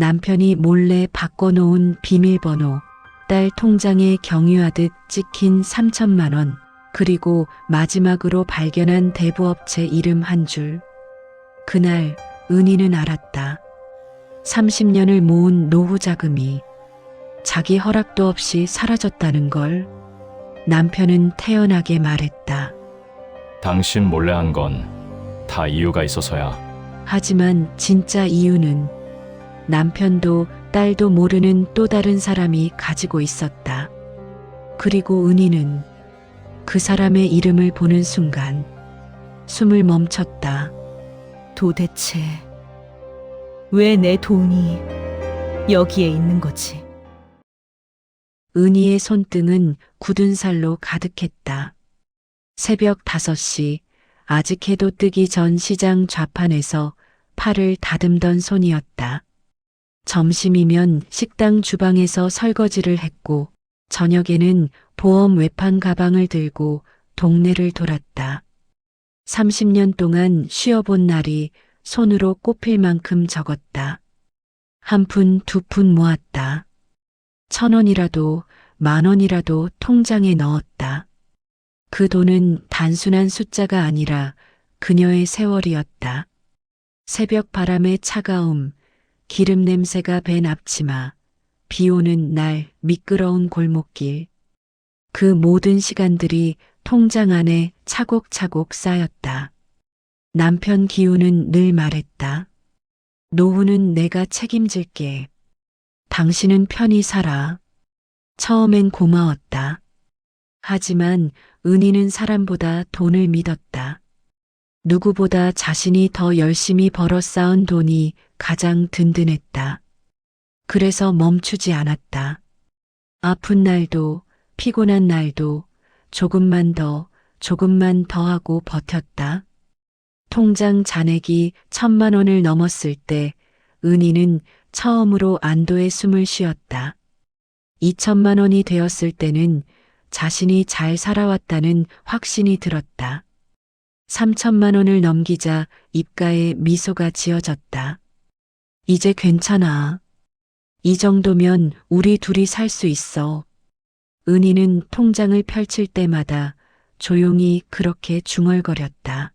남편이 몰래 바꿔놓은 비밀번호, 딸 통장에 경유하듯 찍힌 3천만 원, 그리고 마지막으로 발견한 대부업체 이름 한 줄. 그날 은희는 알았다. 30년을 모은 노후 자금이 자기 허락도 없이 사라졌다는 걸. 남편은 태연하게 말했다. 당신 몰래 한 건 다 이유가 있어서야. 하지만 진짜 이유는 남편도 딸도 모르는 또 다른 사람이 가지고 있었다. 그리고 은희는 그 사람의 이름을 보는 순간 숨을 멈췄다. 도대체 왜 내 돈이 여기에 있는 거지? 은희의 손등은 굳은 살로 가득했다. 새벽 5시, 아직 해도 뜨기 전 시장 좌판에서 팔을 다듬던 손이었다. 점심이면 식당 주방에서 설거지를 했고, 저녁에는 보험 외판 가방을 들고 동네를 돌았다. 30년 동안 쉬어본 날이 손으로 꼽힐 만큼 적었다. 한 푼, 두 푼 모았다. 1,000원이라도 10,000원이라도 통장에 넣었다. 그 돈은 단순한 숫자가 아니라 그녀의 세월이었다. 새벽 바람의 차가움, 기름 냄새가 밴 앞치마, 비 오는 날 미끄러운 골목길. 그 모든 시간들이 통장 안에 차곡차곡 쌓였다. 남편 기우는 늘 말했다. 노후는 내가 책임질게. 당신은 편히 살아. 처음엔 고마웠다. 하지만 은희는 사람보다 돈을 믿었다. 누구보다 자신이 더 열심히 벌어 쌓은 돈이 가장 든든했다. 그래서 멈추지 않았다. 아픈 날도 피곤한 날도 조금만 더 하고 버텼다. 통장 잔액이 1,000만 원을 넘었을 때 은희는 처음으로 안도의 숨을 쉬었다. 2,000만 원이 되었을 때는 자신이 잘 살아왔다는 확신이 들었다. 3,000만 원을 넘기자 입가에 미소가 지어졌다. 이제 괜찮아. 이 정도면 우리 둘이 살 수 있어. 은희는 통장을 펼칠 때마다 조용히 그렇게 중얼거렸다.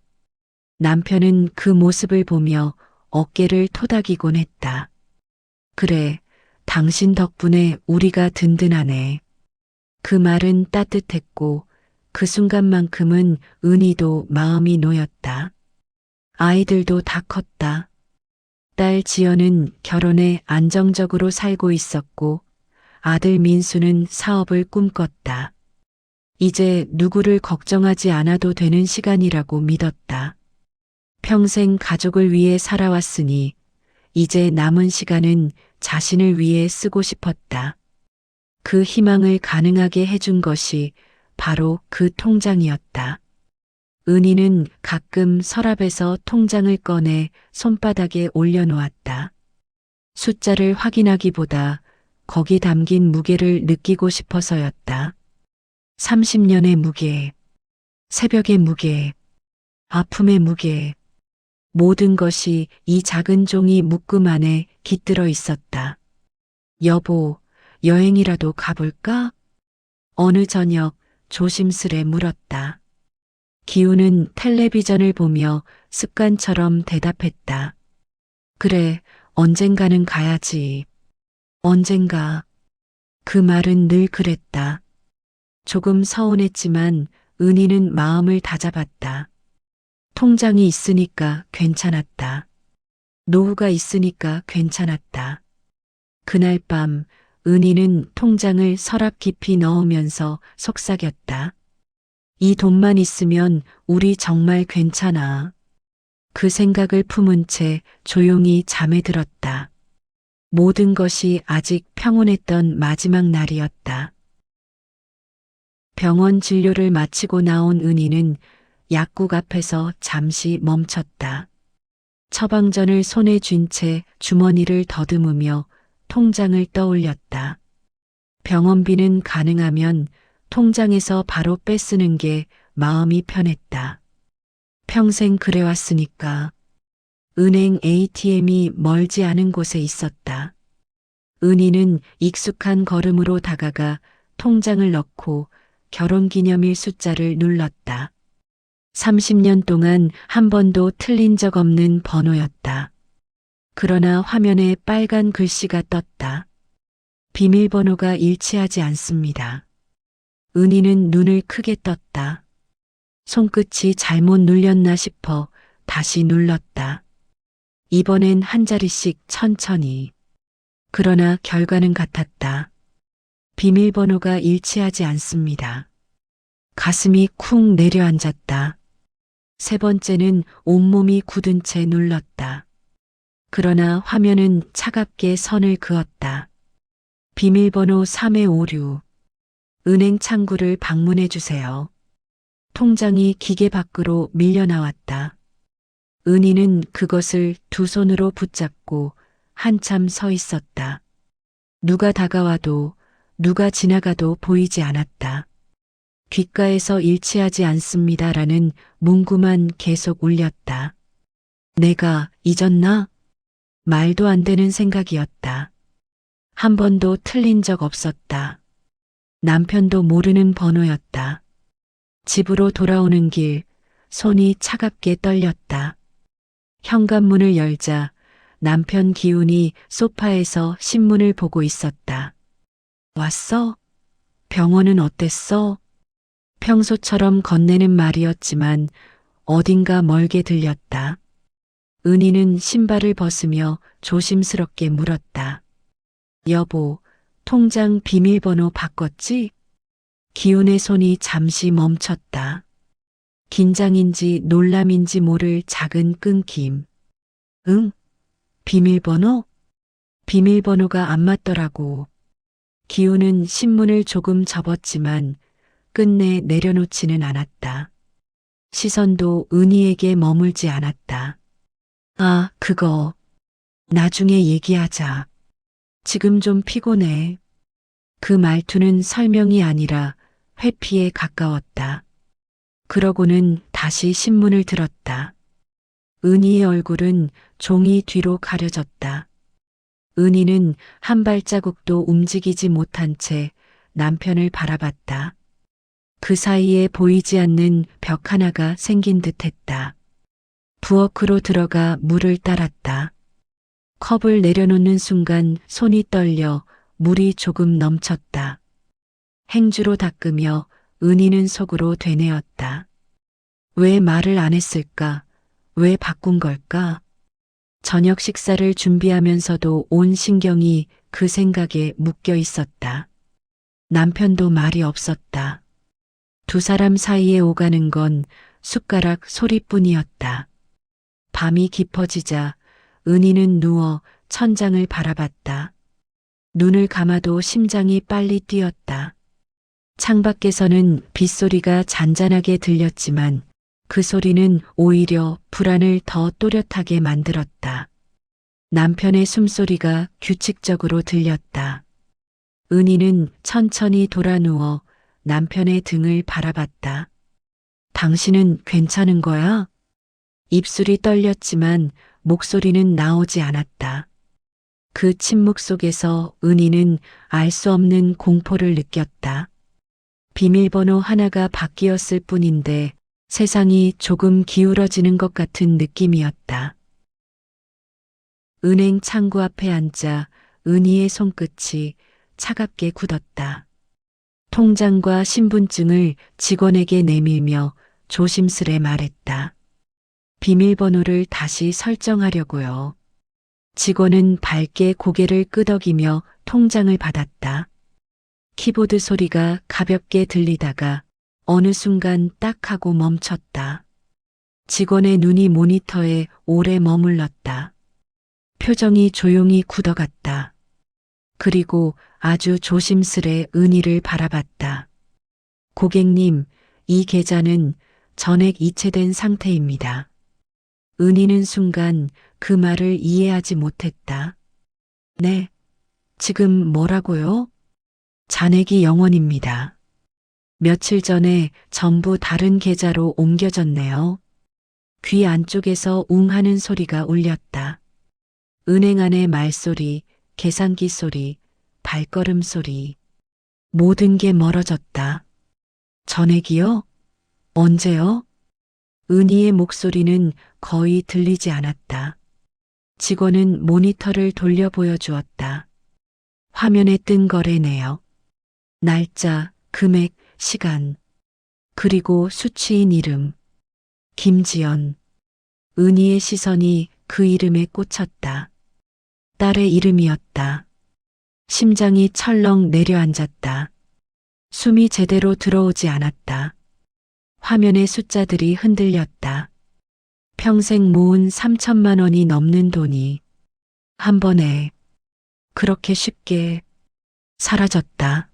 남편은 그 모습을 보며 어깨를 토닥이곤 했다. 그래, 당신 덕분에 우리가 든든하네. 그 말은 따뜻했고 그 순간만큼은 은희도 마음이 놓였다. 아이들도 다 컸다. 딸 지연은 결혼해 안정적으로 살고 있었고 아들 민수는 사업을 꿈꿨다. 이제 누구를 걱정하지 않아도 되는 시간이라고 믿었다. 평생 가족을 위해 살아왔으니 이제 남은 시간은 자신을 위해 쓰고 싶었다. 그 희망을 가능하게 해준 것이 바로 그 통장이었다. 은희는 가끔 서랍에서 통장을 꺼내 손바닥에 올려놓았다. 숫자를 확인하기보다 거기 담긴 무게를 느끼고 싶어서였다. 30년의 무게, 새벽의 무게, 아픔의 무게, 모든 것이 이 작은 종이 묶음 안에 깃들어 있었다. 여보, 여행이라도 가볼까? 어느 저녁 조심스레 물었다. 기우는 텔레비전을 보며 습관처럼 대답했다. 그래, 언젠가는 가야지. 언젠가. 그 말은 늘 그랬다. 조금 서운했지만 은희는 마음을 다잡았다. 통장이 있으니까 괜찮았다. 노후가 있으니까 괜찮았다. 그날 밤 은희는 통장을 서랍 깊이 넣으면서 속삭였다. 이 돈만 있으면 우리 정말 괜찮아. 그 생각을 품은 채 조용히 잠에 들었다. 모든 것이 아직 평온했던 마지막 날이었다. 병원 진료를 마치고 나온 은희는 약국 앞에서 잠시 멈췄다. 처방전을 손에 쥔 채 주머니를 더듬으며 통장을 떠올렸다. 병원비는 가능하면 통장에서 바로 빼쓰는 게 마음이 편했다. 평생 그래왔으니까. 은행 ATM이 멀지 않은 곳에 있었다. 은희는 익숙한 걸음으로 다가가 통장을 넣고 결혼기념일 숫자를 눌렀다. 30년 동안 한 번도 틀린 적 없는 번호였다. 그러나 화면에 빨간 글씨가 떴다. 비밀번호가 일치하지 않습니다. 은희는 눈을 크게 떴다. 손끝이 잘못 눌렸나 싶어 다시 눌렀다. 이번엔 한 자리씩 천천히. 그러나 결과는 같았다. 비밀번호가 일치하지 않습니다. 가슴이 쿵 내려앉았다. 세 번째는 온몸이 굳은 채 눌렀다. 그러나 화면은 차갑게 선을 그었다. 비밀번호 3556. 은행 창구를 방문해 주세요. 통장이 기계 밖으로 밀려 나왔다. 은희는 그것을 두 손으로 붙잡고 한참 서 있었다. 누가 다가와도 누가 지나가도 보이지 않았다. 귓가에서 일치하지 않습니다라는 문구만 계속 울렸다. 내가 잊었나? 말도 안 되는 생각이었다. 한 번도 틀린 적 없었다. 남편도 모르는 번호였다. 집으로 돌아오는 길, 손이 차갑게 떨렸다. 현관문을 열자 남편 기훈이 소파에서 신문을 보고 있었다. 왔어? 병원은 어땠어? 평소처럼 건네는 말이었지만 어딘가 멀게 들렸다. 은희는 신발을 벗으며 조심스럽게 물었다. 여보, 통장 비밀번호 바꿨지? 기훈의 손이 잠시 멈췄다. 긴장인지 놀람인지 모를 작은 끊김. 응? 비밀번호? 비밀번호가 안 맞더라고. 기훈은 신문을 조금 접었지만 끝내 내려놓지는 않았다. 시선도 은희에게 머물지 않았다. 아, 그거. 나중에 얘기하자. 지금 좀 피곤해. 그 말투는 설명이 아니라 회피에 가까웠다. 그러고는 다시 신문을 들었다. 은희의 얼굴은 종이 뒤로 가려졌다. 은희는 한 발자국도 움직이지 못한 채 남편을 바라봤다. 그 사이에 보이지 않는 벽 하나가 생긴 듯했다. 부엌으로 들어가 물을 따랐다. 컵을 내려놓는 순간 손이 떨려 물이 조금 넘쳤다. 행주로 닦으며 은희는 속으로 되뇌었다. 왜 말을 안 했을까? 왜 바꾼 걸까? 저녁 식사를 준비하면서도 온 신경이 그 생각에 묶여 있었다. 남편도 말이 없었다. 두 사람 사이에 오가는 건 숟가락 소리뿐이었다. 밤이 깊어지자 은희는 누워 천장을 바라봤다. 눈을 감아도 심장이 빨리 뛰었다. 창밖에서는 빗소리가 잔잔하게 들렸지만 그 소리는 오히려 불안을 더 또렷하게 만들었다. 남편의 숨소리가 규칙적으로 들렸다. 은희는 천천히 돌아 누워 남편의 등을 바라봤다. 당신은 괜찮은 거야? 입술이 떨렸지만 목소리는 나오지 않았다. 그 침묵 속에서 은희는 알 수 없는 공포를 느꼈다. 비밀번호 하나가 바뀌었을 뿐인데 세상이 조금 기울어지는 것 같은 느낌이었다. 은행 창구 앞에 앉아 은희의 손끝이 차갑게 굳었다. 통장과 신분증을 직원에게 내밀며 조심스레 말했다. 비밀번호를 다시 설정하려고요. 직원은 밝게 고개를 끄덕이며 통장을 받았다. 키보드 소리가 가볍게 들리다가 어느 순간 딱 하고 멈췄다. 직원의 눈이 모니터에 오래 머물렀다. 표정이 조용히 굳어갔다. 그리고 아주 조심스레 은희를 바라봤다. 고객님, 이 계좌는 전액 이체된 상태입니다. 은희는 순간 그 말을 이해하지 못했다. 네, 지금 뭐라고요? 잔액이 0원입니다. 며칠 전에 전부 다른 계좌로 옮겨졌네요. 귀 안쪽에서 웅 하는 소리가 울렸다. 은행 안의 말소리, 계산기 소리, 발걸음 소리. 모든 게 멀어졌다. 전액이요? 언제요? 은희의 목소리는 거의 들리지 않았다. 직원은 모니터를 돌려 보여주었다. 화면에 뜬 거래 내역. 날짜, 금액, 시간. 그리고 수취인 이름. 김지연. 은희의 시선이 그 이름에 꽂혔다. 딸의 이름이었다. 심장이 철렁 내려앉았다. 숨이 제대로 들어오지 않았다. 화면의 숫자들이 흔들렸다. 평생 모은 3천만 원이 넘는 돈이 한 번에 그렇게 쉽게 사라졌다.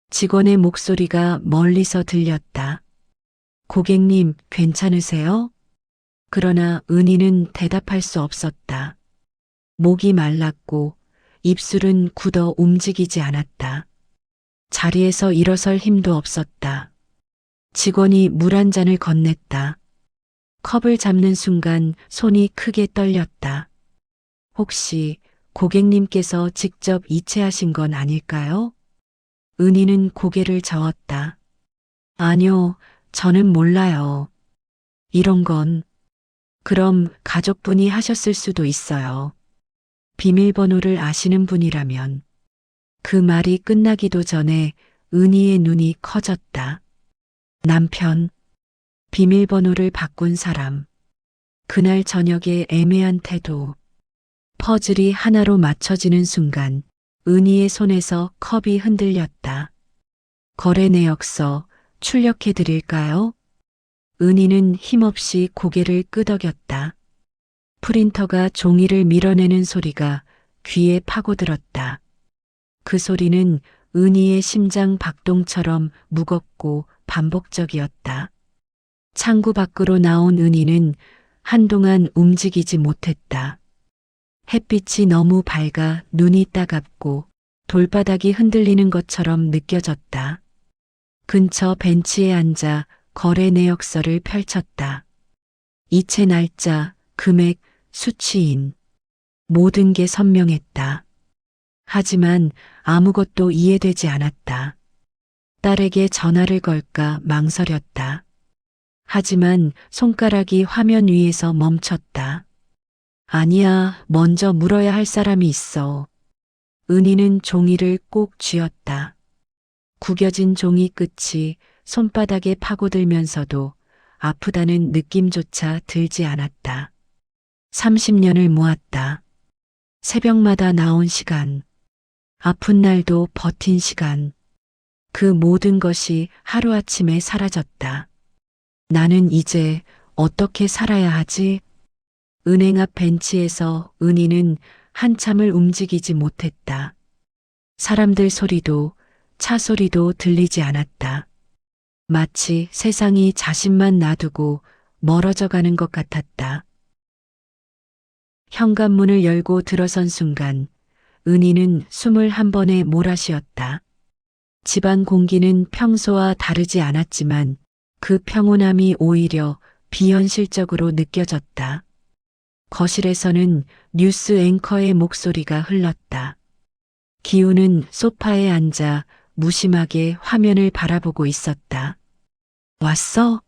직원의 목소리가 멀리서 들렸다. 고객님, 괜찮으세요? 그러나 은희는 대답할 수 없었다. 목이 말랐고 입술은 굳어 움직이지 않았다. 자리에서 일어설 힘도 없었다. 직원이 물 한 잔을 건넸다. 컵을 잡는 순간 손이 크게 떨렸다. 혹시 고객님께서 직접 이체하신 건 아닐까요? 은희는 고개를 저었다. 아니요, 저는 몰라요. 이런 건 그럼 가족분이 하셨을 수도 있어요. 비밀번호를 아시는 분이라면. 그 말이 끝나기도 전에 은희의 눈이 커졌다. 남편, 비밀번호를 바꾼 사람. 그날 저녁의 애매한 태도. 퍼즐이 하나로 맞춰지는 순간 은희의 손에서 컵이 흔들렸다. 거래 내역서 출력해 드릴까요? 은희는 힘없이 고개를 끄덕였다. 프린터가 종이를 밀어내는 소리가 귀에 파고들었다. 그 소리는 은희의 심장 박동처럼 무겁고 반복적이었다. 창구 밖으로 나온 은희는 한동안 움직이지 못했다. 햇빛이 너무 밝아 눈이 따갑고 돌바닥이 흔들리는 것처럼 느껴졌다. 근처 벤치에 앉아 거래 내역서를 펼쳤다. 이체 날짜, 금액, 수취인. 모든 게 선명했다. 하지만 아무것도 이해되지 않았다. 딸에게 전화를 걸까 망설였다. 하지만 손가락이 화면 위에서 멈췄다. 아니야, 먼저 물어야 할 사람이 있어. 은희는 종이를 꼭 쥐었다. 구겨진 종이 끝이 손바닥에 파고들면서도 아프다는 느낌조차 들지 않았다. 30년을 모았다. 새벽마다 나온 시간. 아픈 날도 버틴 시간. 그 모든 것이 하루아침에 사라졌다. 나는 이제 어떻게 살아야 하지? 은행 앞 벤치에서 은희는 한참을 움직이지 못했다. 사람들 소리도 차 소리도 들리지 않았다. 마치 세상이 자신만 놔두고 멀어져 가는 것 같았다. 현관문을 열고 들어선 순간 은희는 숨을 한 번에 몰아쉬었다. 집안 공기는 평소와 다르지 않았지만 그 평온함이 오히려 비현실적으로 느껴졌다. 거실에서는 뉴스 앵커의 목소리가 흘렀다. 기우는 소파에 앉아 무심하게 화면을 바라보고 있었다. 왔어?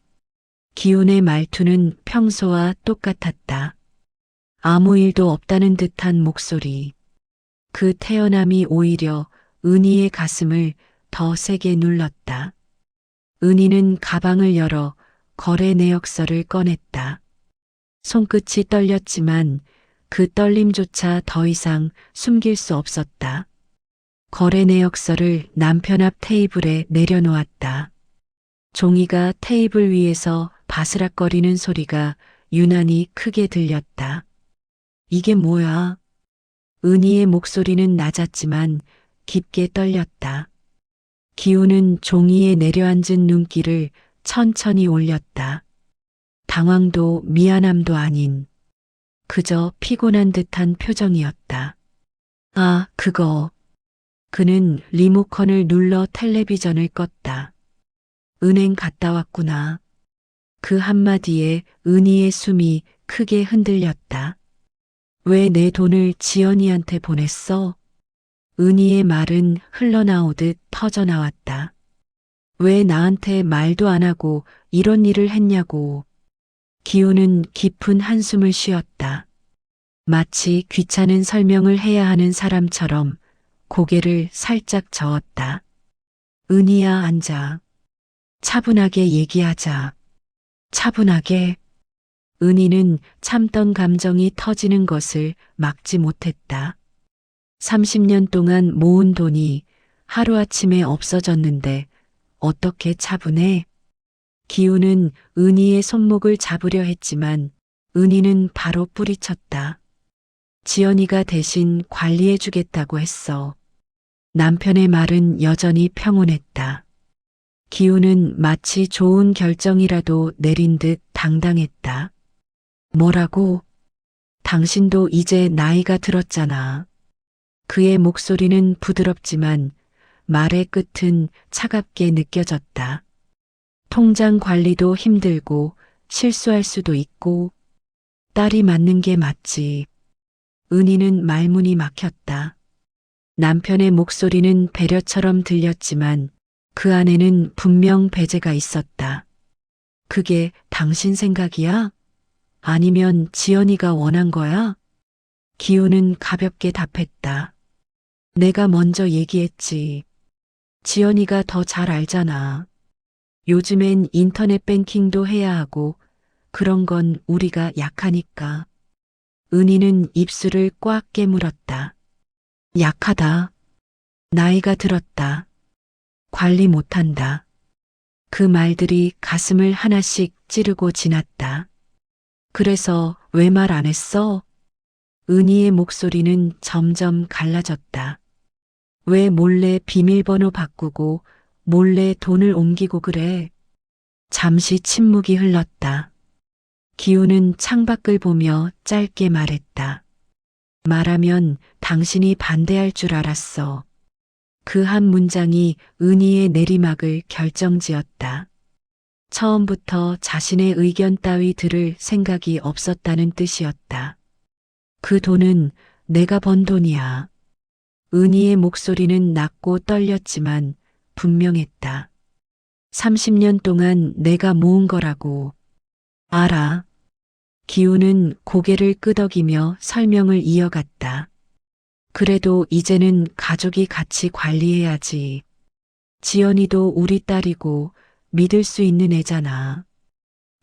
기훈의 말투는 평소와 똑같았다. 아무 일도 없다는 듯한 목소리. 그 태연함이 오히려 은희의 가슴을 더 세게 눌렀다. 은희는 가방을 열어 거래 내역서를 꺼냈다. 손끝이 떨렸지만 그 떨림조차 더 이상 숨길 수 없었다. 거래 내역서를 남편 앞 테이블에 내려놓았다. 종이가 테이블 위에서 바스락거리는 소리가 유난히 크게 들렸다. 이게 뭐야? 은희의 목소리는 낮았지만 깊게 떨렸다. 기우는 종이에 내려앉은 눈길을 천천히 올렸다. 당황도 미안함도 아닌 그저 피곤한 듯한 표정이었다. 아, 그거. 그는 리모컨을 눌러 텔레비전을 껐다. 은행 갔다 왔구나. 그 한마디에 은희의 숨이 크게 흔들렸다. 왜 내 돈을 지연이한테 보냈어? 은희의 말은 흘러나오듯 터져나왔다. 왜 나한테 말도 안 하고 이런 일을 했냐고. 기우는 깊은 한숨을 쉬었다. 마치 귀찮은 설명을 해야 하는 사람처럼 고개를 살짝 저었다. 은희야, 앉아. 차분하게 얘기하자. 차분하게. 은희는 참던 감정이 터지는 것을 막지 못했다. 30년 동안 모은 돈이 하루아침에 없어졌는데 어떻게 차분해? 기우는 은희의 손목을 잡으려 했지만 은희는 바로 뿌리쳤다. 지연이가 대신 관리해 주겠다고 했어. 남편의 말은 여전히 평온했다. 기우는 마치 좋은 결정이라도 내린 듯 당당했다. 뭐라고? 당신도 이제 나이가 들었잖아. 그의 목소리는 부드럽지만 말의 끝은 차갑게 느껴졌다. 통장 관리도 힘들고 실수할 수도 있고 딸이 맞는 게 맞지. 은희는 말문이 막혔다. 남편의 목소리는 배려처럼 들렸지만 그 안에는 분명 배제가 있었다. 그게 당신 생각이야? 아니면 지연이가 원한 거야? 기우는 가볍게 답했다. 내가 먼저 얘기했지. 지연이가 더 잘 알잖아. 요즘엔 인터넷 뱅킹도 해야 하고 그런 건 우리가 약하니까. 은희는 입술을 꽉 깨물었다. 약하다. 나이가 들었다. 관리 못한다. 그 말들이 가슴을 하나씩 찌르고 지났다. 그래서 왜 말 안 했어? 은희의 목소리는 점점 갈라졌다. 왜 몰래 비밀번호 바꾸고 몰래 돈을 옮기고 그래? 잠시 침묵이 흘렀다. 기우는 창밖을 보며 짧게 말했다. 말하면 당신이 반대할 줄 알았어. 그 한 문장이 은희의 내리막을 결정지었다. 처음부터 자신의 의견 따위 들을 생각이 없었다는 뜻이었다. 그 돈은 내가 번 돈이야. 은희의 목소리는 낮고 떨렸지만 분명했다. 30년 동안 내가 모은 거라고. 알아. 기우는 고개를 끄덕이며 설명을 이어갔다. 그래도 이제는 가족이 같이 관리해야지. 지연이도 우리 딸이고 믿을 수 있는 애잖아.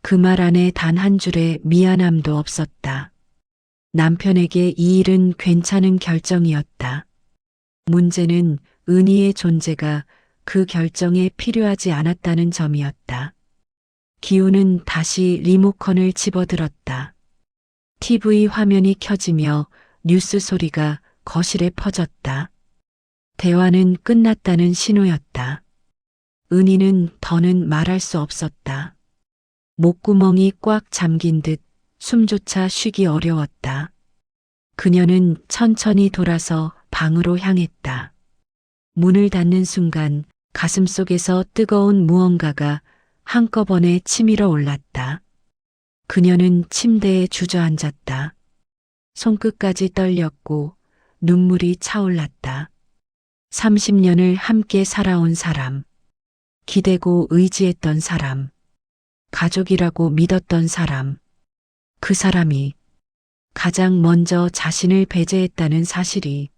그 말 안에 단 한 줄의 미안함도 없었다. 남편에게 이 일은 괜찮은 결정이었다. 문제는 은희의 존재가 그 결정에 필요하지 않았다는 점이었다. 기우는 다시 리모컨을 집어들었다. TV 화면이 켜지며 뉴스 소리가 거실에 퍼졌다. 대화는 끝났다는 신호였다. 은희는 더는 말할 수 없었다. 목구멍이 꽉 잠긴 듯 숨조차 쉬기 어려웠다. 그녀는 천천히 돌아서 방으로 향했다. 문을 닫는 순간 가슴속에서 뜨거운 무언가가 한꺼번에 치밀어 올랐다. 그녀는 침대에 주저앉았다. 손끝까지 떨렸고 눈물이 차올랐다. 30년을 함께 살아온 사람, 기대고 의지했던 사람, 가족이라고 믿었던 사람, 그 사람이 가장 먼저 자신을 배제했다는 사실이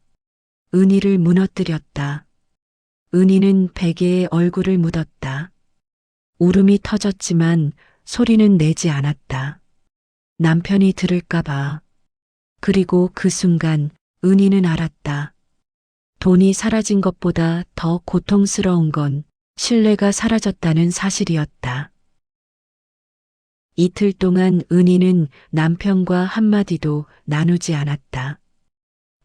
은희를 무너뜨렸다. 은희는 베개에 얼굴을 묻었다. 울음이 터졌지만 소리는 내지 않았다. 남편이 들을까봐. 그리고 그 순간 은희는 알았다. 돈이 사라진 것보다 더 고통스러운 건 신뢰가 사라졌다는 사실이었다. 이틀 동안 은희는 남편과 한마디도 나누지 않았다.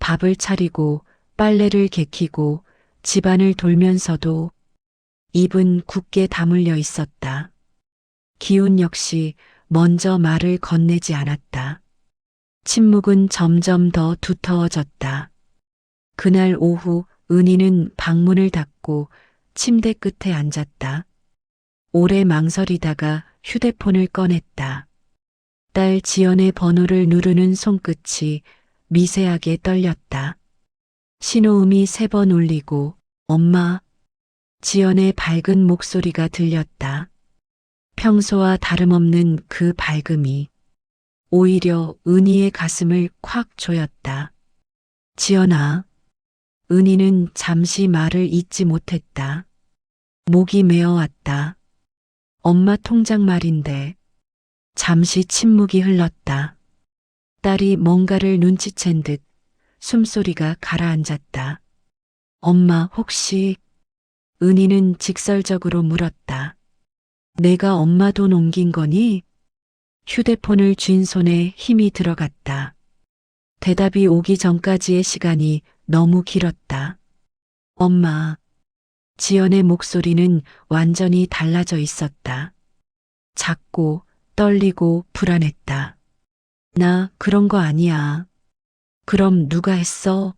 밥을 차리고 빨래를 개키고 집안을 돌면서도 입은 굳게 다물려 있었다. 기운 역시 먼저 말을 건네지 않았다. 침묵은 점점 더 두터워졌다. 그날 오후 은희는 방문을 닫고 침대 끝에 앉았다. 오래 망설이다가 휴대폰을 꺼냈다. 딸 지연의 번호를 누르는 손끝이 미세하게 떨렸다. 신호음이 3번 울리고 엄마, 지연의 밝은 목소리가 들렸다. 평소와 다름없는 그 밝음이 오히려 은희의 가슴을 콱 조였다. 지연아. 은희는 잠시 말을 잇지 못했다. 목이 메어왔다. 엄마 통장 말인데. 잠시 침묵이 흘렀다. 딸이 뭔가를 눈치챈 듯 숨소리가 가라앉았다. 엄마 혹시? 은희는 직설적으로 물었다. 내가 엄마 돈 옮긴 거니? 휴대폰을 쥔 손에 힘이 들어갔다. 대답이 오기 전까지의 시간이 너무 길었다. 엄마. 지연의 목소리는 완전히 달라져 있었다. 작고 떨리고 불안했다. 나 그런 거 아니야. 그럼 누가 했어?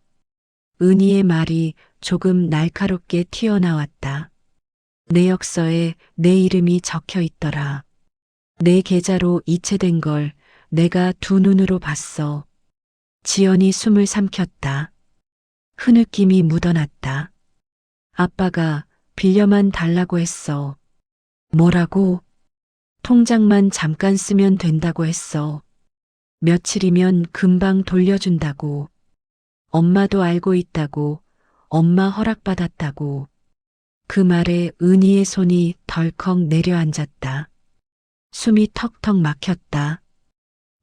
은희의 말이 조금 날카롭게 튀어나왔다. 내역서에 내 이름이 적혀 있더라. 내 계좌로 이체된 걸 내가 두 눈으로 봤어. 지연이 숨을 삼켰다. 흐느낌이 묻어났다. 아빠가 빌려만 달라고 했어. 뭐라고? 통장만 잠깐 쓰면 된다고 했어. 며칠이면 금방 돌려준다고. 엄마도 알고 있다고. 엄마 허락받았다고. 그 말에 은희의 손이 덜컥 내려앉았다. 숨이 턱턱 막혔다.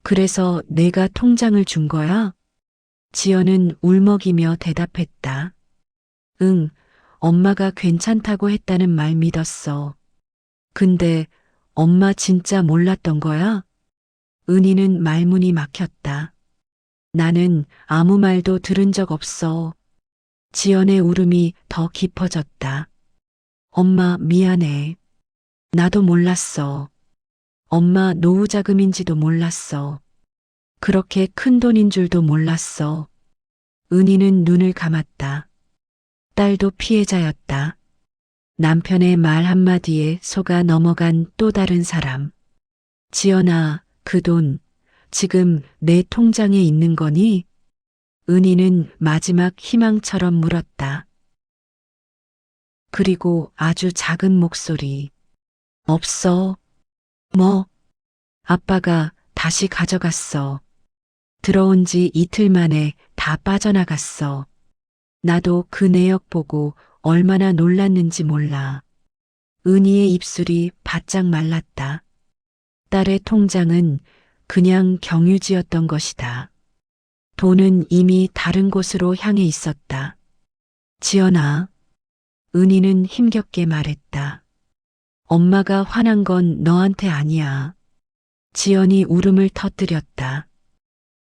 그래서 내가 통장을 준 거야? 지연은 울먹이며 대답했다. 응, 엄마가 괜찮다고 했다는 말 믿었어. 근데 엄마 진짜 몰랐던 거야? 은희는 말문이 막혔다. 나는 아무 말도 들은 적 없어. 지연의 울음이 더 깊어졌다. 엄마 미안해. 나도 몰랐어. 엄마 노후 자금인지도 몰랐어. 그렇게 큰 돈인 줄도 몰랐어. 은희는 눈을 감았다. 딸도 피해자였다. 남편의 말 한마디에 속아 넘어간 또 다른 사람. 지연아, 그 돈 지금 내 통장에 있는 거니? 은희는 마지막 희망처럼 물었다. 그리고 아주 작은 목소리. 없어. 뭐? 아빠가 다시 가져갔어. 들어온 지 이틀 만에 다 빠져나갔어. 나도 그 내역 보고 얼마나 놀랐는지 몰라. 은희의 입술이 바짝 말랐다. 딸의 통장은 그냥 경유지였던 것이다. 돈은 이미 다른 곳으로 향해 있었다. 지연아. 은희는 힘겹게 말했다. 엄마가 화난 건 너한테 아니야. 지연이 울음을 터뜨렸다.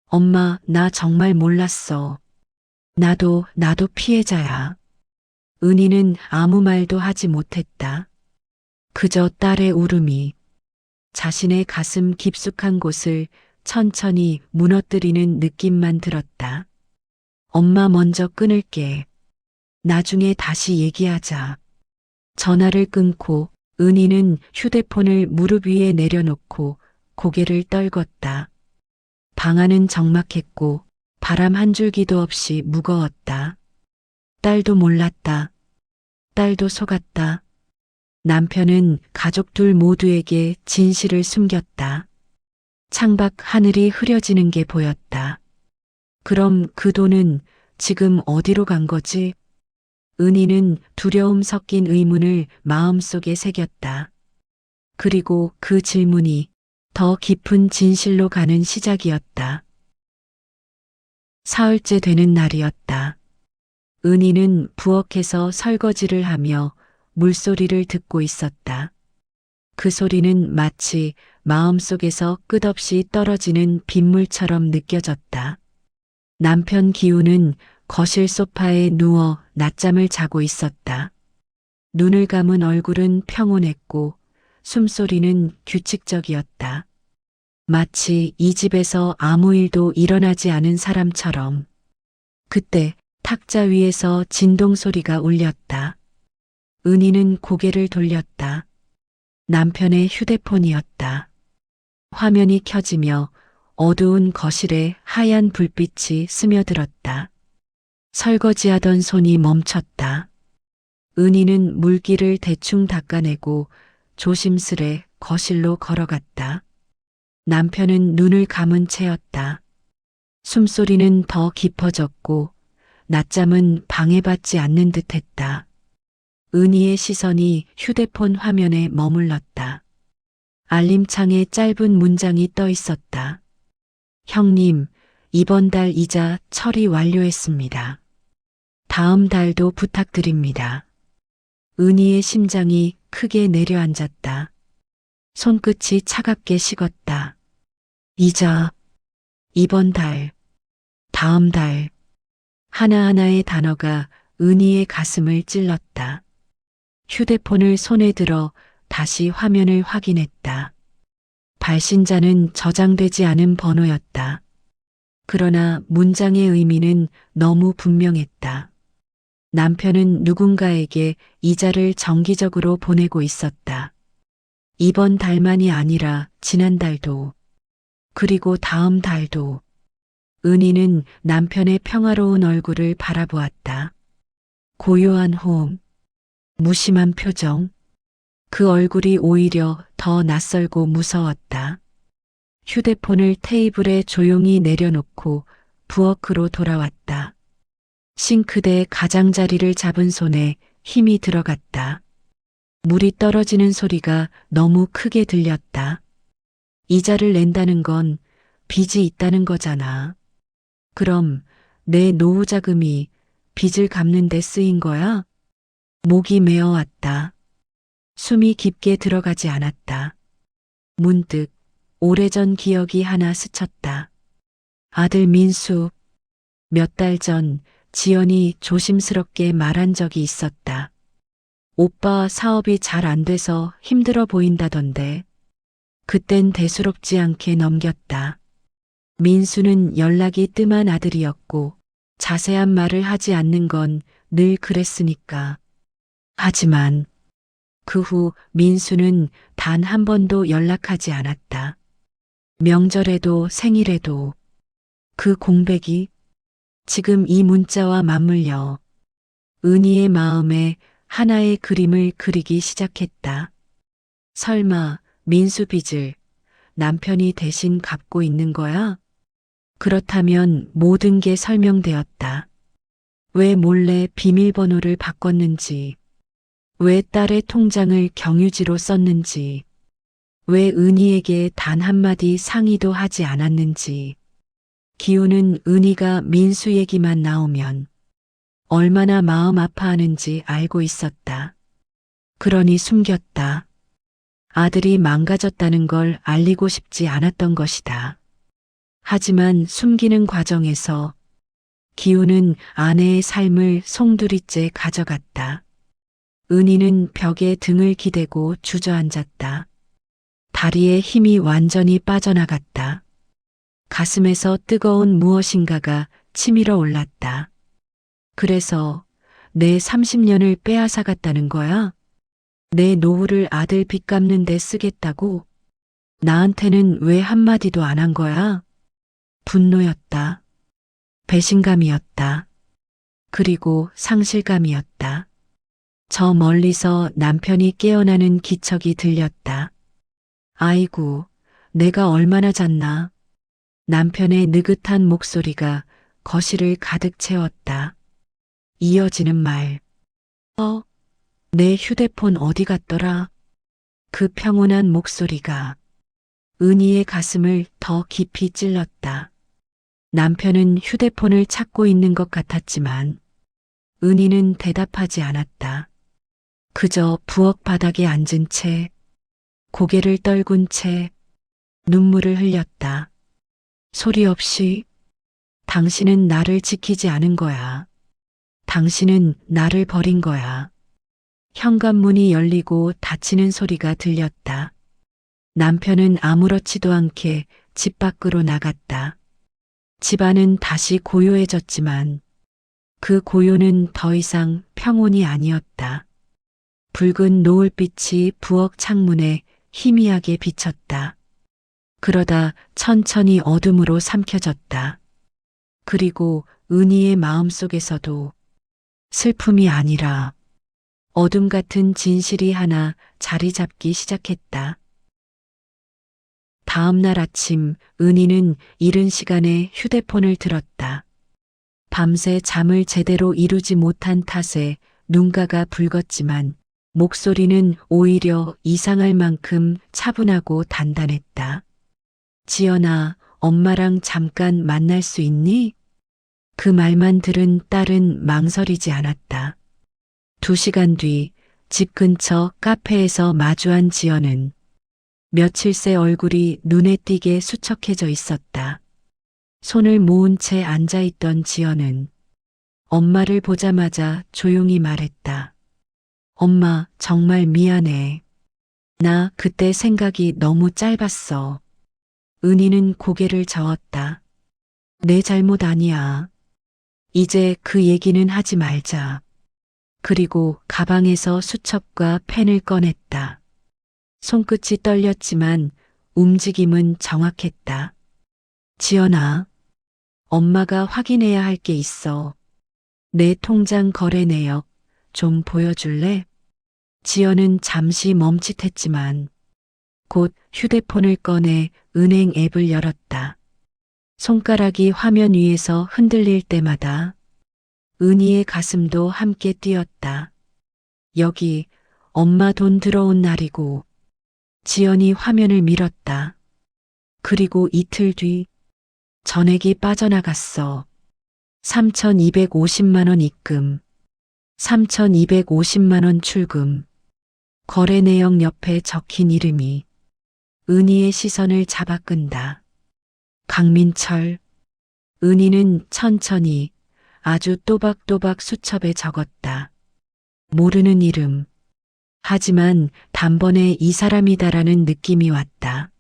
엄마, 나 정말 몰랐어. 나도 피해자야. 은희는 아무 말도 하지 못했다. 그저 딸의 울음이 자신의 가슴 깊숙한 곳을 천천히 무너뜨리는 느낌만 들었다. 엄마 먼저 끊을게. 나중에 다시 얘기하자. 전화를 끊고 은희는 휴대폰을 무릎 위에 내려놓고 고개를 떨궜다. 방 안은 적막했고 바람 한 줄기도 없이 무거웠다. 딸도 몰랐다. 딸도 속았다. 남편은 가족들 모두에게 진실을 숨겼다. 창밖 하늘이 흐려지는 게 보였다. 그럼 그 돈은 지금 어디로 간 거지? 은희는 두려움 섞인 의문을 마음속에 새겼다. 그리고 그 질문이 더 깊은 진실로 가는 시작이었다. 사흘째 되는 날이었다. 은희는 부엌에서 설거지를 하며 물소리를 듣고 있었다. 그 소리는 마치 마음속에서 끝없이 떨어지는 빗물처럼 느껴졌다. 남편 기우는 거실 소파에 누워 낮잠을 자고 있었다. 눈을 감은 얼굴은 평온했고 숨소리는 규칙적이었다. 마치 이 집에서 아무 일도 일어나지 않은 사람처럼. 그때 탁자 위에서 진동 소리가 울렸다. 은희는 고개를 돌렸다. 남편의 휴대폰이었다. 화면이 켜지며 어두운 거실에 하얀 불빛이 스며들었다. 설거지하던 손이 멈췄다. 은희는 물기를 대충 닦아내고 조심스레 거실로 걸어갔다. 남편은 눈을 감은 채였다. 숨소리는 더 깊어졌고 낮잠은 방해받지 않는 듯했다. 은희의 시선이 휴대폰 화면에 머물렀다. 알림창에 짧은 문장이 떠 있었다. 형님, 이번 달 이자 처리 완료했습니다. 다음 달도 부탁드립니다. 은희의 심장이 크게 내려앉았다. 손끝이 차갑게 식었다. 이자, 이번 달, 다음 달. 하나하나의 단어가 은희의 가슴을 찔렀다. 휴대폰을 손에 들어 다시 화면을 확인했다. 발신자는 저장되지 않은 번호였다. 그러나 문장의 의미는 너무 분명했다. 남편은 누군가에게 이자를 정기적으로 보내고 있었다. 이번 달만이 아니라 지난달도, 그리고 다음 달도. 은희는 남편의 평화로운 얼굴을 바라보았다. 고요한 호흡, 무심한 표정. 그 얼굴이 오히려 더 낯설고 무서웠다. 휴대폰을 테이블에 조용히 내려놓고 부엌으로 돌아왔다. 싱크대의 가장자리를 잡은 손에 힘이 들어갔다. 물이 떨어지는 소리가 너무 크게 들렸다. 이자를 낸다는 건 빚이 있다는 거잖아. 그럼 내 노후 자금이 빚을 갚는 데 쓰인 거야? 목이 메어왔다. 숨이 깊게 들어가지 않았다. 문득 오래전 기억이 하나 스쳤다. 아들 민수. 몇 달 전 지연이 조심스럽게 말한 적이 있었다. 오빠 사업이 잘 안 돼서 힘들어 보인다던데. 그땐 대수롭지 않게 넘겼다. 민수는 연락이 뜸한 아들이었고 자세한 말을 하지 않는 건 늘 그랬으니까. 하지만 그 후 민수는 단 한 번도 연락하지 않았다. 명절에도 생일에도. 그 공백이 지금 이 문자와 맞물려 은희의 마음에 하나의 그림을 그리기 시작했다. 설마 민수 빚을 남편이 대신 갚고 있는 거야? 그렇다면 모든 게 설명되었다. 왜 몰래 비밀번호를 바꿨는지, 왜 딸의 통장을 경유지로 썼는지, 왜 은희에게 단 한마디 상의도 하지 않았는지. 기우는 은희가 민수 얘기만 나오면 얼마나 마음 아파하는지 알고 있었다. 그러니 숨겼다. 아들이 망가졌다는 걸 알리고 싶지 않았던 것이다. 하지만 숨기는 과정에서 기우는 아내의 삶을 송두리째 가져갔다. 은희는 벽에 등을 기대고 주저앉았다. 다리에 힘이 완전히 빠져나갔다. 가슴에서 뜨거운 무엇인가가 치밀어 올랐다. 그래서 내 30년을 빼앗아갔다는 거야? 내 노후를 아들 빚 갚는 데 쓰겠다고? 나한테는 왜 한마디도 안 한 거야? 분노였다. 배신감이었다. 그리고 상실감이었다. 저 멀리서 남편이 깨어나는 기척이 들렸다. 아이고, 내가 얼마나 잤나. 남편의 느긋한 목소리가 거실을 가득 채웠다. 이어지는 말. 내 휴대폰 어디 갔더라? 그 평온한 목소리가 은희의 가슴을 더 깊이 찔렀다. 남편은 휴대폰을 찾고 있는 것 같았지만 은희는 대답하지 않았다. 그저 부엌 바닥에 앉은 채, 고개를 떨군 채 눈물을 흘렸다. 소리 없이 당신은 나를 지키지 않은 거야. 당신은 나를 버린 거야. 현관문이 열리고 닫히는 소리가 들렸다. 남편은 아무렇지도 않게 집 밖으로 나갔다. 집안은 다시 고요해졌지만 그 고요는 더 이상 평온이 아니었다. 붉은 노을빛이 부엌 창문에 희미하게 비쳤다. 그러다 천천히 어둠으로 삼켜졌다. 그리고 은희의 마음속에서도 슬픔이 아니라 어둠 같은 진실이 하나 자리 잡기 시작했다. 다음 날 아침 은희는 이른 시간에 휴대폰을 들었다. 밤새 잠을 제대로 이루지 못한 탓에 눈가가 붉었지만 목소리는 오히려 이상할 만큼 차분하고 단단했다. 지연아, 엄마랑 잠깐 만날 수 있니? 그 말만 들은 딸은 망설이지 않았다. 2시간 뒤 집 근처 카페에서 마주한 지연은 며칠 새 얼굴이 눈에 띄게 수척해져 있었다. 손을 모은 채 앉아있던 지연은 엄마를 보자마자 조용히 말했다. 엄마, 정말 미안해. 나 그때 생각이 너무 짧았어. 은희는 고개를 저었다. 내 잘못 아니야. 이제 그 얘기는 하지 말자. 그리고 가방에서 수첩과 펜을 꺼냈다. 손끝이 떨렸지만 움직임은 정확했다. 지연아, 엄마가 확인해야 할 게 있어. 내 통장 거래 내역 좀 보여줄래? 지연은 잠시 멈칫했지만 곧 휴대폰을 꺼내 은행 앱을 열었다. 손가락이 화면 위에서 흔들릴 때마다 은희의 가슴도 함께 뛰었다. 여기 엄마 돈 들어온 날이고 지연이 화면을 밀었다. 그리고 이틀 뒤 전액이 빠져나갔어. 3,250만 원 입금, 3,250만 원 출금. 거래 내역 옆에 적힌 이름이 은희의 시선을 잡아 끈다. 강민철. 은희는 천천히 아주 또박또박 수첩에 적었다. 모르는 이름. 하지만 단번에 이 사람이다라는 느낌이 왔다.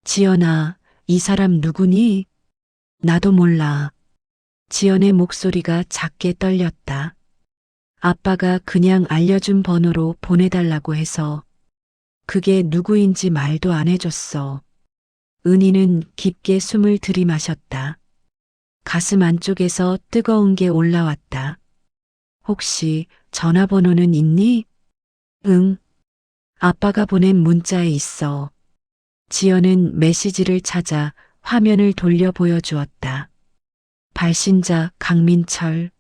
지연아, 이 사람 누구니? 나도 몰라. 지연의 목소리가 작게 떨렸다. 아빠가 그냥 알려준 번호로 보내달라고 해서 그게 누구인지 말도 안 해줬어. 은희는 깊게 숨을 들이마셨다. 가슴 안쪽에서 뜨거운 게 올라왔다. 혹시 전화번호는 있니? 응. 아빠가 보낸 문자에 있어. 지연은 메시지를 찾아 화면을 돌려 보여주었다. 발신자 강민철.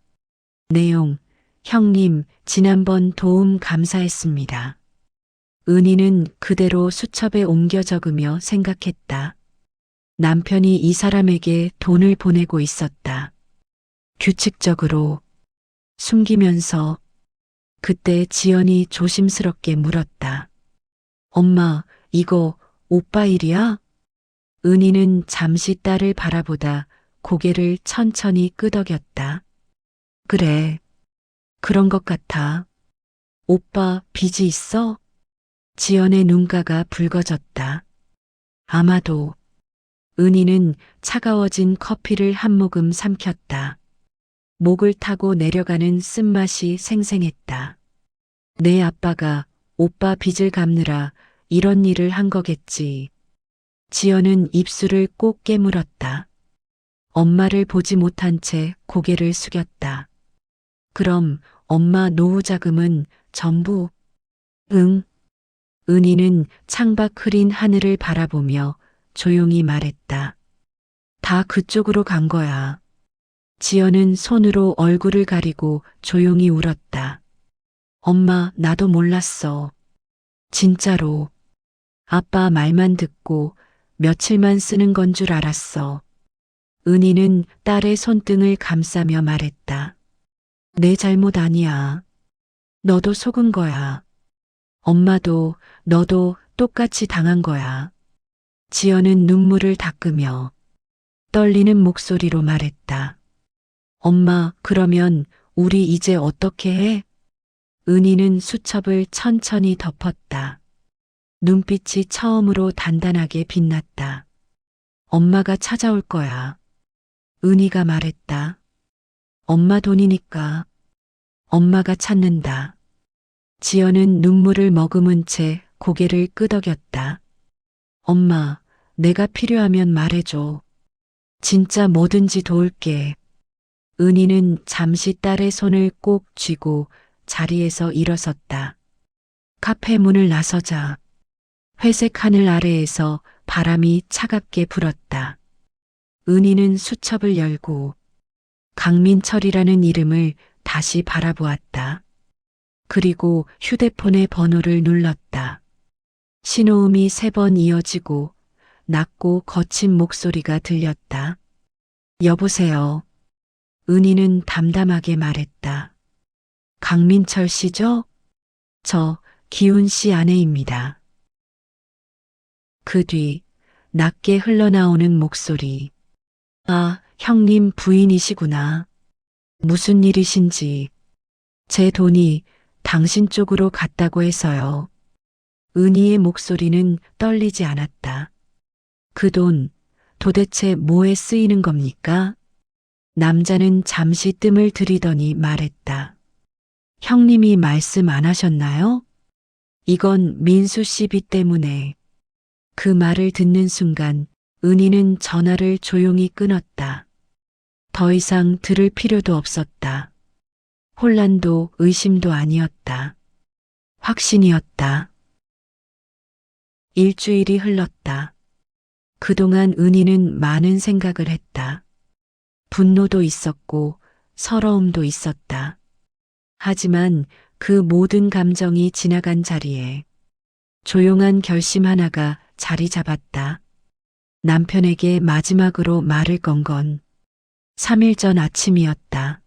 내용, 형님, 지난번 도움 감사했습니다. 은희는 그대로 수첩에 옮겨 적으며 생각했다. 남편이 이 사람에게 돈을 보내고 있었다. 규칙적으로, 숨기면서. 그때 지연이 조심스럽게 물었다. 엄마, 이거 오빠 일이야? 은희는 잠시 딸을 바라보다 고개를 천천히 끄덕였다. 그래, 그런 것 같아. 오빠 빚이 있어? 지연의 눈가가 붉어졌다. 아마도. 은희는 차가워진 커피를 한 모금 삼켰다. 목을 타고 내려가는 쓴맛이 생생했다. 내 아빠가 오빠 빚을 갚느라 이런 일을 한 거겠지. 지연은 입술을 꼭 깨물었다. 엄마를 보지 못한 채 고개를 숙였다. 그럼 엄마 노후 자금은 전부? 응. 은희는 창밖 흐린 하늘을 바라보며 조용히 말했다. 다 그쪽으로 간 거야. 지연은 손으로 얼굴을 가리고 조용히 울었다. 엄마, 나도 몰랐어. 진짜로. 아빠 말만 듣고 며칠만 쓰는 건 줄 알았어. 은희는 딸의 손등을 감싸며 말했다. 내 잘못 아니야. 너도 속은 거야. 엄마도 너도 똑같이 당한 거야. 지연은 눈물을 닦으며 떨리는 목소리로 말했다. 엄마, 그러면 우리 이제 어떻게 해? 은희는 수첩을 천천히 덮었다. 눈빛이 처음으로 단단하게 빛났다. 엄마가 찾아올 거야. 은희가 말했다. 엄마 돈이니까 엄마가 찾는다. 지연은 눈물을 머금은 채 고개를 끄덕였다. 엄마, 내가 필요하면 말해줘. 진짜 뭐든지 도울게. 은희는 잠시 딸의 손을 꼭 쥐고 자리에서 일어섰다. 카페 문을 나서자 회색 하늘 아래에서 바람이 차갑게 불었다. 은희는 수첩을 열고 강민철이라는 이름을 다시 바라보았다. 그리고 휴대폰의 번호를 눌렀다. 신호음이 3번 이어지고 낮고 거친 목소리가 들렸다. 여보세요. 은희는 담담하게 말했다. 강민철 씨죠? 저 기훈 씨 아내입니다. 그 뒤 낮게 흘러나오는 목소리. 아, 형님 부인이시구나. 무슨 일이신지. 제 돈이 당신 쪽으로 갔다고 해서요. 은희의 목소리는 떨리지 않았다. 그 돈 도대체 뭐에 쓰이는 겁니까? 남자는 잠시 뜸을 들이더니 말했다. 형님이 말씀 안 하셨나요? 이건 민수 씨 빚 때문에. 그 말을 듣는 순간 은희는 전화를 조용히 끊었다. 더 이상 들을 필요도 없었다. 혼란도 의심도 아니었다. 확신이었다. 일주일이 흘렀다. 그동안 은희는 많은 생각을 했다. 분노도 있었고 서러움도 있었다. 하지만 그 모든 감정이 지나간 자리에 조용한 결심 하나가 자리 잡았다. 남편에게 마지막으로 말을 건 건 3일 전 아침이었다.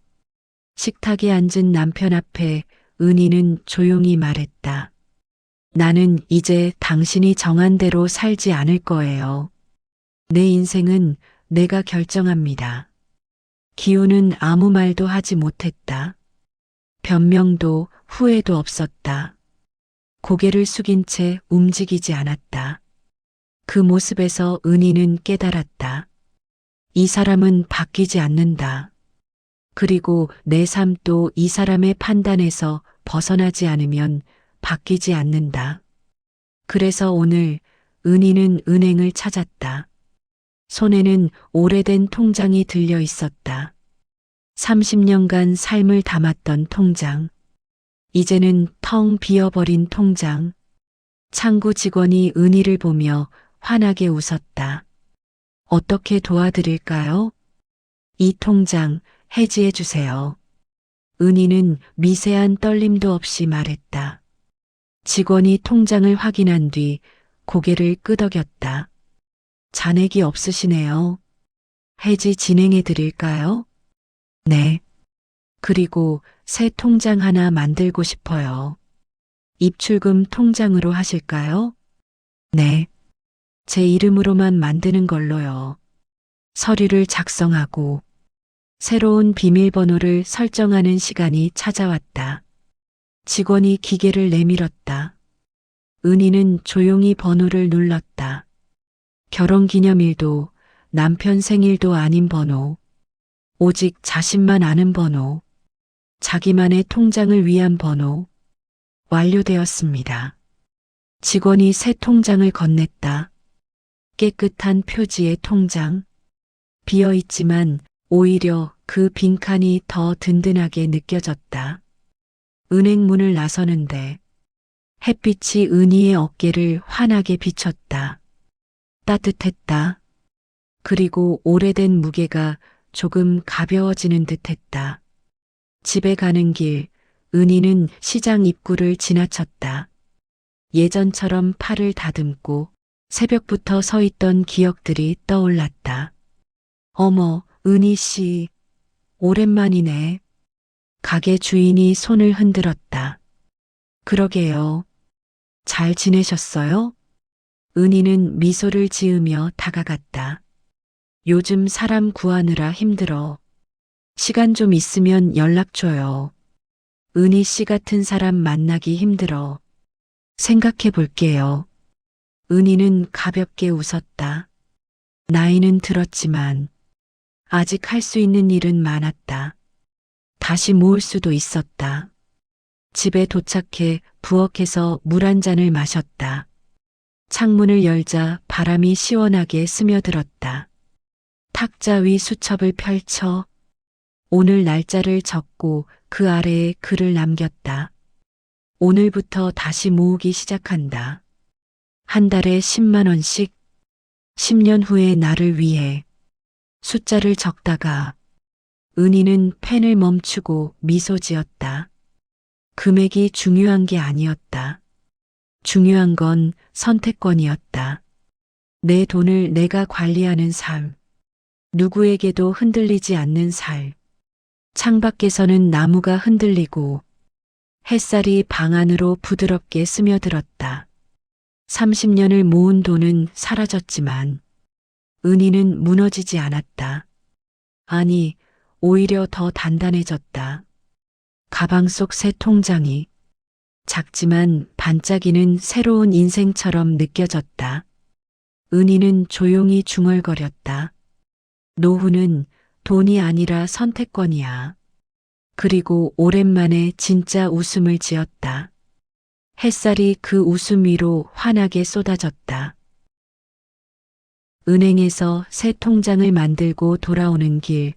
식탁에 앉은 남편 앞에 은희는 조용히 말했다. 나는 이제 당신이 정한 대로 살지 않을 거예요. 내 인생은 내가 결정합니다. 기훈은 아무 말도 하지 못했다. 변명도 후회도 없었다. 고개를 숙인 채 움직이지 않았다. 그 모습에서 은희는 깨달았다. 이 사람은 바뀌지 않는다. 그리고 내 삶도 이 사람의 판단에서 벗어나지 않으면 바뀌지 않는다. 그래서 오늘 은희는 은행을 찾았다. 손에는 오래된 통장이 들려 있었다. 30년간 삶을 담았던 통장. 이제는 텅 비어버린 통장. 창구 직원이 은희를 보며 환하게 웃었다. 어떻게 도와드릴까요? 이 통장 해지해 주세요. 은희는 미세한 떨림도 없이 말했다. 직원이 통장을 확인한 뒤 고개를 끄덕였다. 잔액이 없으시네요. 해지 진행해 드릴까요? 네. 그리고 새 통장 하나 만들고 싶어요. 입출금 통장으로 하실까요? 네. 제 이름으로만 만드는 걸로요. 서류를 작성하고 새로운 비밀번호를 설정하는 시간이 찾아왔다. 직원이 기계를 내밀었다. 은희는 조용히 번호를 눌렀다. 결혼기념일도 남편 생일도 아닌 번호. 오직 자신만 아는 번호. 자기만의 통장을 위한 번호. 완료되었습니다. 직원이 새 통장을 건넸다. 깨끗한 표지의 통장. 비어있지만 오히려 그 빈칸이 더 든든하게 느껴졌다. 은행 문을 나서는데 햇빛이 은희의 어깨를 환하게 비쳤다. 따뜻했다. 그리고 오래된 무게가 조금 가벼워지는 듯했다. 집에 가는 길, 은희는 시장 입구를 지나쳤다. 예전처럼 팔을 다듬고 새벽부터 서 있던 기억들이 떠올랐다. 어머, 은희 씨, 오랜만이네. 가게 주인이 손을 흔들었다. 그러게요. 잘 지내셨어요? 은희는 미소를 지으며 다가갔다. 요즘 사람 구하느라 힘들어. 시간 좀 있으면 연락 줘요. 은희 씨 같은 사람 만나기 힘들어. 생각해 볼게요. 은희는 가볍게 웃었다. 나이는 들었지만 아직 할 수 있는 일은 많았다. 다시 모을 수도 있었다. 집에 도착해 부엌에서 물 한 잔을 마셨다. 창문을 열자 바람이 시원하게 스며들었다. 탁자 위 수첩을 펼쳐 오늘 날짜를 적고 그 아래에 글을 남겼다. 오늘부터 다시 모으기 시작한다. 한 달에 10만 원씩 10년 후의 나를 위해 숫자를 적다가 은희는 펜을 멈추고 미소 지었다. 금액이 중요한 게 아니었다. 중요한 건 선택권이었다. 내 돈을 내가 관리하는 삶. 누구에게도 흔들리지 않는 삶. 창밖에서는 나무가 흔들리고 햇살이 방 안으로 부드럽게 스며들었다. 30년을 모은 돈은 사라졌지만 은희는 무너지지 않았다. 아니, 오히려 더 단단해졌다. 가방 속 새 통장이 작지만 반짝이는 새로운 인생처럼 느껴졌다. 은희는 조용히 중얼거렸다. 노후는 돈이 아니라 선택권이야. 그리고 오랜만에 진짜 웃음을 지었다. 햇살이 그 웃음 위로 환하게 쏟아졌다. 은행에서 새 통장을 만들고 돌아오는 길,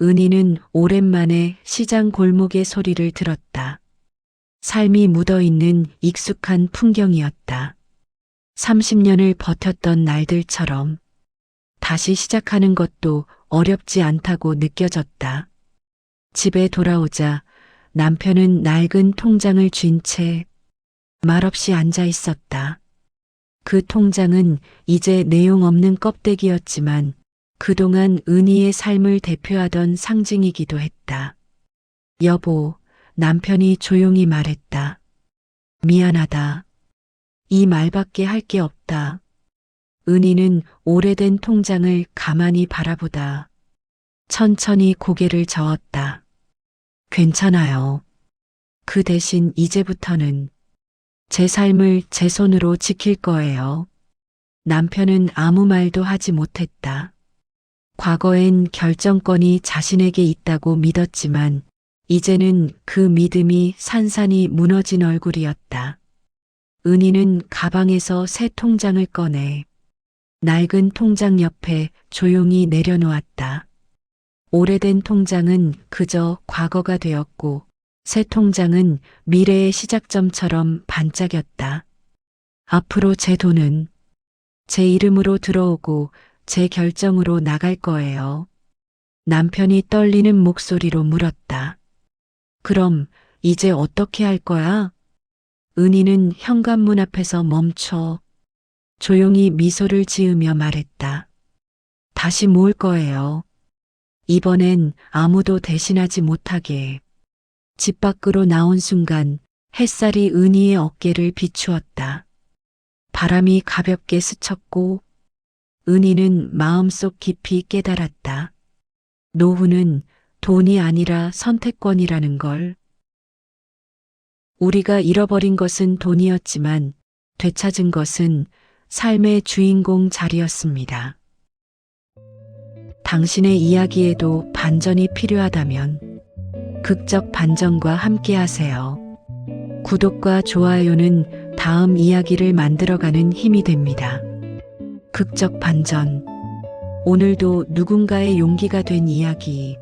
은희는 오랜만에 시장 골목의 소리를 들었다. 삶이 묻어있는 익숙한 풍경이었다. 30년을 버텼던 날들처럼 다시 시작하는 것도 어렵지 않다고 느껴졌다. 집에 돌아오자 남편은 낡은 통장을 쥔 채 말없이 앉아 있었다. 그 통장은 이제 내용 없는 껍데기였지만 그동안 은희의 삶을 대표하던 상징이기도 했다. 여보, 남편이 조용히 말했다. 미안하다. 이 말밖에 할 게 없다. 은희는 오래된 통장을 가만히 바라보다 천천히 고개를 저었다. 괜찮아요. 그 대신 이제부터는 제 삶을 제 손으로 지킬 거예요. 남편은 아무 말도 하지 못했다. 과거엔 결정권이 자신에게 있다고 믿었지만 이제는 그 믿음이 산산이 무너진 얼굴이었다. 은희는 가방에서 새 통장을 꺼내 낡은 통장 옆에 조용히 내려놓았다. 오래된 통장은 그저 과거가 되었고 새 통장은 미래의 시작점처럼 반짝였다. 앞으로 제 돈은 제 이름으로 들어오고 제 결정으로 나갈 거예요. 남편이 떨리는 목소리로 물었다. 그럼 이제 어떻게 할 거야? 은희는 현관문 앞에서 멈춰 조용히 미소를 지으며 말했다. 다시 모을 거예요. 이번엔 아무도 대신하지 못하게. 집 밖으로 나온 순간 햇살이 은희의 어깨를 비추었다. 바람이 가볍게 스쳤고 은희는 마음속 깊이 깨달았다. 노후는 돈이 아니라 선택권이라는 걸. 우리가 잃어버린 것은 돈이었지만 되찾은 것은 삶의 주인공 자리였습니다. 당신의 이야기에도 반전이 필요하다면 극적 반전과 함께하세요. 구독과 좋아요는 다음 이야기를 만들어가는 힘이 됩니다. 극적 반전. 오늘도 누군가의 용기가 된 이야기.